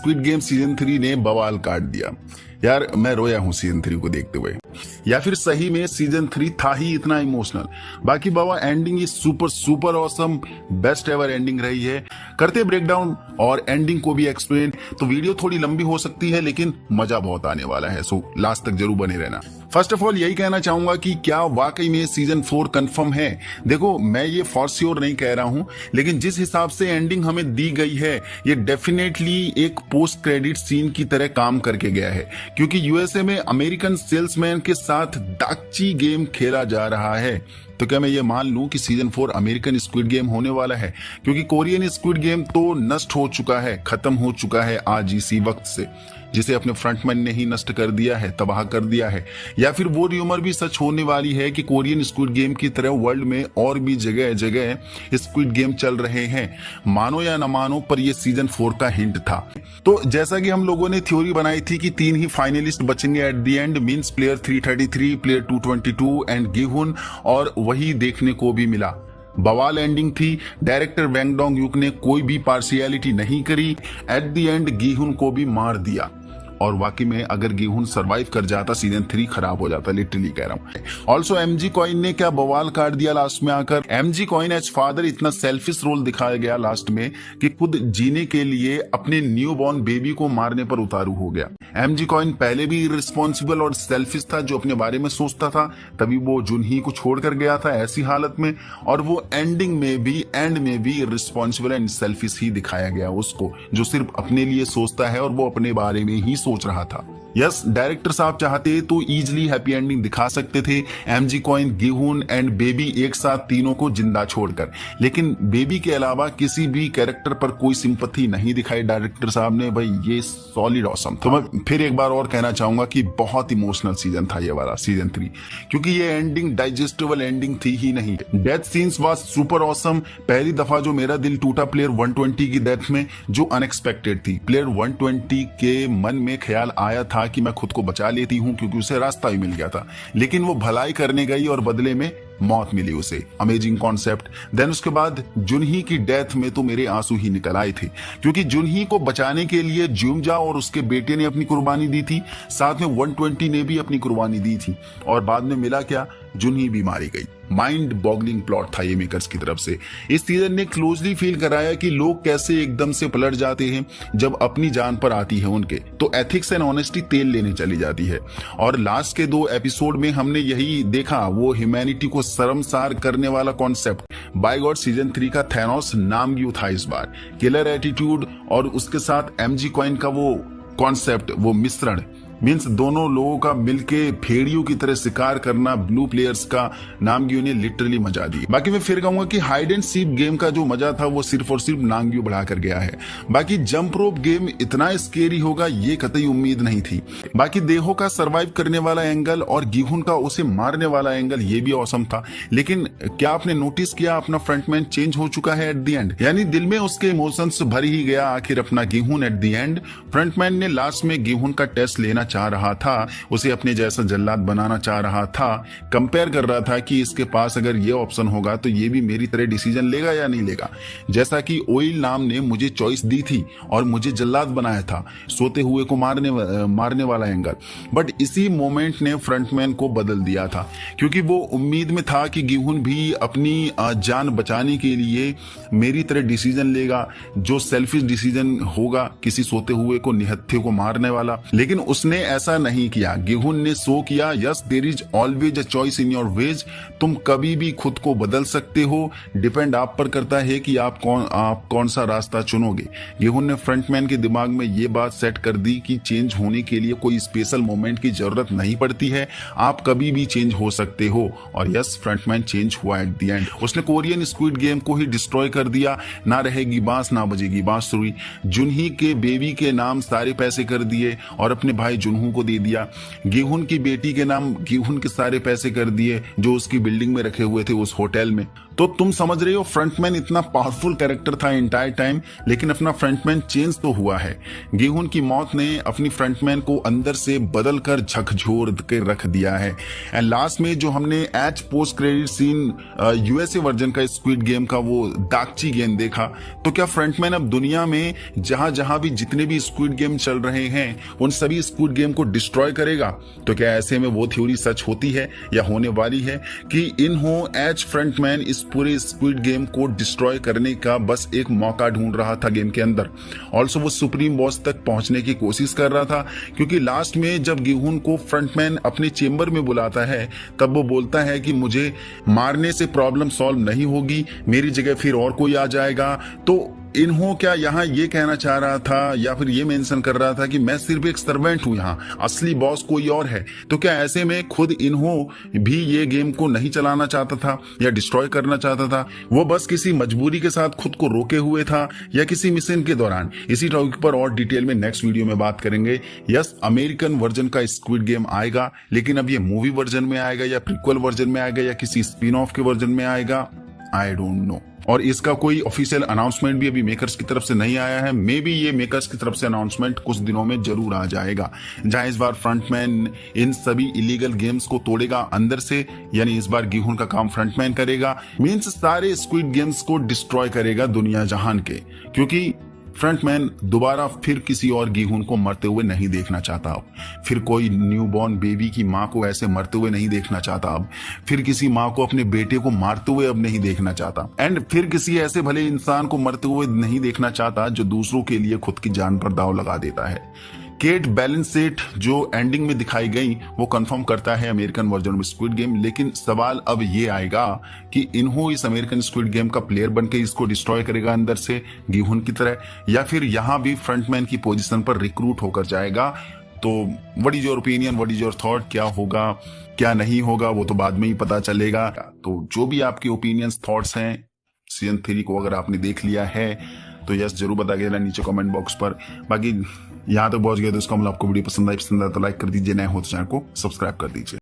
Squid game season 3 ने बवाल काट दिया यार। मैं रोया हूं सीजन 3 को देखते हुए, या फिर सही में सीजन 3 था ही इतना इमोशनल। बाकी बाबा ending is super super awesome, best ever ending रही है। करते ब्रेकडाउन और एंडिंग को भी एक्सप्लेन, तो वीडियो थोड़ी लंबी हो सकती है लेकिन मजा बहुत आने वाला है, सो लास्ट तक जरूर बने रहना। फर्स्ट ऑफ ऑल यही कहना चाहूंगा कि क्या वाकई में सीजन 4 कंफर्म है? देखो मैं ये फॉर श्योर नहीं कह रहा हूं, लेकिन जिस हिसाब से एंडिंग हमें दी गई है ये डेफिनेटली एक पोस्ट क्रेडिट सीन की तरह काम करके गया है, क्योंकि यूएसए में अमेरिकन सेल्समैन के साथ दाकची गेम खेला जा रहा है। तो क्या मैं ये मान लूं कि सीजन 4 अमेरिकन स्क्विड गेम होने वाला है? क्योंकि कोरियन स्क्विड गेम तो नष्ट हो चुका है, खत्म हो चुका है आज इसी वक्त से, जिसे अपने फ्रंटमैन ने ही नष्ट कर दिया है, तबाह कर दिया है। या फिर वो र्यूमर भी सच होने वाली है कि कोरियन स्क्विड गेम की तरह वर्ल्ड में और भी जगह जगह स्क्विड गेम चल रहे हैं। मानो या न मानो, पर ये सीजन 4 का हिंट था। तो जैसा कि हम लोगों ने थ्योरी बनाई थी कि 3 ही फाइनलिस्ट बचेंगे at the end, means player 333, player 222 and Gihun, और वही देखने को भी मिला। बवाल एंडिंग थी। डायरेक्टर वेंग डोंग यूक ने कोई भी पार्शियलिटी नहीं करी, एट द एंड गिहुन को भी मार दिया। और वाकई में अगर गिहुन सरवाइव कर जाता सीजन 3 खराब हो जाता, लिटरली कह रहा हूं। ऑल्सो एमजी कॉइन ने क्या बवाल काट दिया लास्ट में आकर। एमजी कॉइन एज फादर इतना सेल्फिश रोल दिखाया गया लास्ट में कि खुद जीने के लिए अपने न्यू बॉर्न बेबी को मारने पर उतारू हो गया। एमजी कॉइन पहले भी रिस्पॉन्सिबल और सेल्फिश था, जो अपने बारे में सोचता था, तभी वो जुनही को छोड़कर गया था ऐसी हालत में, और वो एंड में भी रिस्पॉन्सिबल एंड सेल्फिश ही दिखाया गया उसको, जो सिर्फ अपने लिए सोचता है और वो अपने बारे में ही सोच रहा था। यस, डायरेक्टर साहब चाहते तो इजीली हैप्पी एंडिंग दिखा सकते थे, एमजी कॉइन, गिहुन एंड बेबी एक साथ तीनों को जिंदा छोड़कर, लेकिन बेबी के अलावा किसी भी कैरेक्टर पर कोई सिंपैथी नहीं दिखाई डायरेक्टर साहब ने। भाई ये सॉलिड ऑसम। तो मैं फिर एक बार और कहना चाहूंगा कि बहुत इमोशनल सीजन था ये वाला सीजन 3, क्योंकि ये एंडिंग डाइजेस्टेबल एंडिंग थी ही नहीं। Death scenes was super awesome. पहली दफा जो मेरा दिल टूटा प्लेयर 120 की डेथ में, जो अनएक्सपेक्टेड थी। प्लेयर 120 के मन में ख्याल आया था कि मैं खुद को बचा लेती हूं, क्योंकि उसे रास्ता ही मिल गया था, लेकिन वो भलाई करने गई और बदले में मौत मिली उसे। Amazing concept. देन उसके बाद जुनही की डेथ में तो मेरे आंसू ही निकल आए थे, क्योंकि जुनही को बचाने के लिए ज्यूमजा और उसके बेटे ने अपनी कुर्बानी दी थी, साथ में 120 ने भी अपनी कुर्बानी दी थी, और बाद में मिला क्या, जुनही भी मारी गई। माइंड बॉगलिंग प्लॉट था ये मेकर्स की तरफ से। इस सीजन ने क्लोजली फील कराया कि लोग कैसे एकदम से पलट जाते हैं जब अपनी जान पर आती है उनके, तो एथिक्स एंड ऑनेस्टी तेल लेने चली जाती है। और लास्ट के 2 एपिसोड में हमने यही देखा, वो ह्यूमैनिटी को शर्मसार करने वाला कॉन्सेप्ट। बाय गॉड सीजन 3 का थैनोस नामग्यू था इस बार। किलर एटीट्यूड और उसके साथ एमजी कॉइन का वो कॉन्सेप्ट, वो मिश्रण, मीन्स दोनों लोगों का मिलके भेड़ियों की तरह शिकार करना, ब्लू प्लेयर्स का नामग्यू ने लिटरली मजा दी। बाकी मैं फिर कहूंगा कि हाइड एंड सीक गेम का जो मजा था वो सिर्फ और सिर्फ नामग्यू बढ़ा कर गया है। बाकी जंप रोप गेम इतना स्केरी होगा ये कतई उम्मीद नहीं थी। बाकी देहो का सर्वाइव करने वाला एंगल और गिहुन का उसे मारने वाला एंगल ये भी औसम था। लेकिन क्या आपने नोटिस किया अपना फ्रंटमैन चेंज हो चुका है एट द एंड, यानी दिल में उसके इमोशंस भर ही गया आखिर अपना गिहुन एट द एंड। फ्रंटमैन ने लास्ट में गिहुन का टेस्ट लेना चाह रहा था, उसे अपने जैसा जल्लाद बनाना चाह रहा था, कंपेयर कर रहा था कि इसके पास अगर ये ऑप्शन होगा तो ये भी मेरी तरह डिसीजन लेगा या नहीं लेगा। जैसा कि ओइल नाम ने मुझे चॉइस दी थी और मुझे जल्लाद बनाया था, सोते हुए को मारने वाला एंगल। बट इसी मोमेंट ने फ्रंटमैन को बदल दिया था, क्योंकि वो उम्मीद में था कि गिहुन भी अपनी जान बचाने के लिए मेरी तरह डिसीजन लेगा, जो सेल्फिश डिसीजन होगा, किसी सोते हुए को निहत्थे को मारने वाला। लेकिन उसने ऐसा नहीं किया। गिहुन ने शो किया, yes there is always a choice in your ways. तुम कभी भी खुद को बदल सकते हो, डिपेंड आप पर करता है कि आप कौन सा रास्ता चुनोगे। गिहुन ने फ्रंटमैन के दिमाग में ये बात सेट कर दी कि चेंज होने के लिए कोई स्पेशल मोमेंट की जरूरत नहीं पड़ती है, आप कभी भी चेंज हो सकते हो। और यस, फ्रंटमैन चेंज हुआ एट द एंड। उसने कोरियन स्क्विड गेम को ही डिस्ट्रॉय कर दिया। ना रहेगी बांस ना बजेगी बांसुरी। जुनही के बेबी के नाम सारे पैसे कर दिए और अपने भाई जुनहू को दे दिया। गिहुन की बेटी के नाम गिहुन के सारे पैसे कर दिए जो उसकी बिल्डिंग में रखे हुए थे उस होटल में। तो तुम समझ रहे हो फ्रंटमैन इतना पावरफुल कैरेक्टर था एंटायर टाइम, लेकिन अपना फ्रंटमैन चेंज तो हुआ है। गेहून की मौत ने अपनी फ्रंटमैन को अंदर से बदल कर झकझोर के रख दिया है। एंड लास्ट में जो हमने एच post credit scene USA version का स्क्विड गेम का वो दागची गेम देखा, तो क्या फ्रंटमैन अब दुनिया में जहां जहां भी जितने भी स्क्विड गेम चल रहे हैं उन सभी स्क्विड गेम को डिस्ट्रॉय करेगा? तो क्या ऐसे में वो थ्योरी सच होती है या होने वाली है कि इन्हों एच फ्रंटमैन इस पूरे स्क्विड गेम को डिस्ट्रॉय करने का बस एक मौका ढूंढ रहा था गेम के अंदर? ऑल्सो वो सुप्रीम बॉस तक पहुंचने की कोशिश कर रहा था, क्योंकि लास्ट में जब गेहून को फ्रंटमैन अपने चेंबर में बुलाता है तब वो बोलता है कि मुझे मारने से प्रॉब्लम सॉल्व नहीं होगी, मेरी जगह फिर और कोई आ जाएगा। तो इन्हों क्या यहाँ ये कहना चाह रहा था या फिर ये मेंशन कर रहा था कि मैं सिर्फ एक सर्वेंट हूं, यहाँ असली बॉस कोई और है? तो क्या ऐसे में खुद इन्हों भी ये गेम को नहीं चलाना चाहता था या डिस्ट्रॉय करना चाहता था? वो बस किसी मजबूरी के साथ खुद को रोके हुए था या किसी मिशन के दौरान? इसी टॉपिक पर और डिटेल में नेक्स्ट वीडियो में बात करेंगे। यस, अमेरिकन वर्जन का स्क्विड गेम आएगा, लेकिन अब ये मूवी वर्जन में आएगा या प्रीक्वल वर्जन में आएगा या किसी स्पिन ऑफ के वर्जन में आएगा, आई डोंट नो। और इसका कोई ऑफिशियल अनाउंसमेंट भी अभी मेकर्स की तरफ से नहीं आया है। मे बी ये मेकर्स की तरफ से अनाउंसमेंट कुछ दिनों में जरूर आ जाएगा, जहां इस बार फ्रंटमैन इन सभी इलीगल गेम्स को तोड़ेगा अंदर से, यानी इस बार गेहूं का काम फ्रंटमैन करेगा, मींस सारे स्क्विड गेम्स को डिस्ट्रॉय करेगा दुनिया जहान के, क्योंकि फ्रंटमैन दोबारा फिर किसी और गेहून को मरते हुए नहीं देखना चाहता। अब फिर कोई न्यूबॉर्न बेबी की माँ को ऐसे मरते हुए नहीं देखना चाहता। अब फिर किसी माँ को अपने बेटे को मारते हुए अब नहीं देखना चाहता। एंड फिर किसी ऐसे भले इंसान को मरते हुए नहीं देखना चाहता जो दूसरों के लिए खुद की जान पर दांव लगा देता है। केट बैलेंसेट जो एंडिंग में दिखाई गई वो कंफर्म करता है अमेरिकन वर्जन में स्क्विड गेम, लेकिन सवाल अब ये आएगा कि इन्हों इस अमेरिकन स्क्विड गेम का प्लेयर बनके इसको डिस्ट्रॉय करेगा अंदर से गेहून की तरह, या फिर यहां भी फ्रंटमैन की पोजीशन पर रिक्रूट होकर जाएगा? तो what is your opinion, what is your thought? क्या होगा क्या नहीं होगा वो तो बाद में ही पता चलेगा। तो जो भी आपके ओपिनियंस थॉट्स हैं सीजन 3 को अगर आपने देख लिया है तो यस जरूर बता देना नीचे कमेंट बॉक्स पर। बाकी यहाँ तक पहुंच गए तो इसका मतलब आपको वीडियो पसंद आया तो लाइक कर दीजिए, नए हो तो चैनल को सब्सक्राइब कर दीजिए।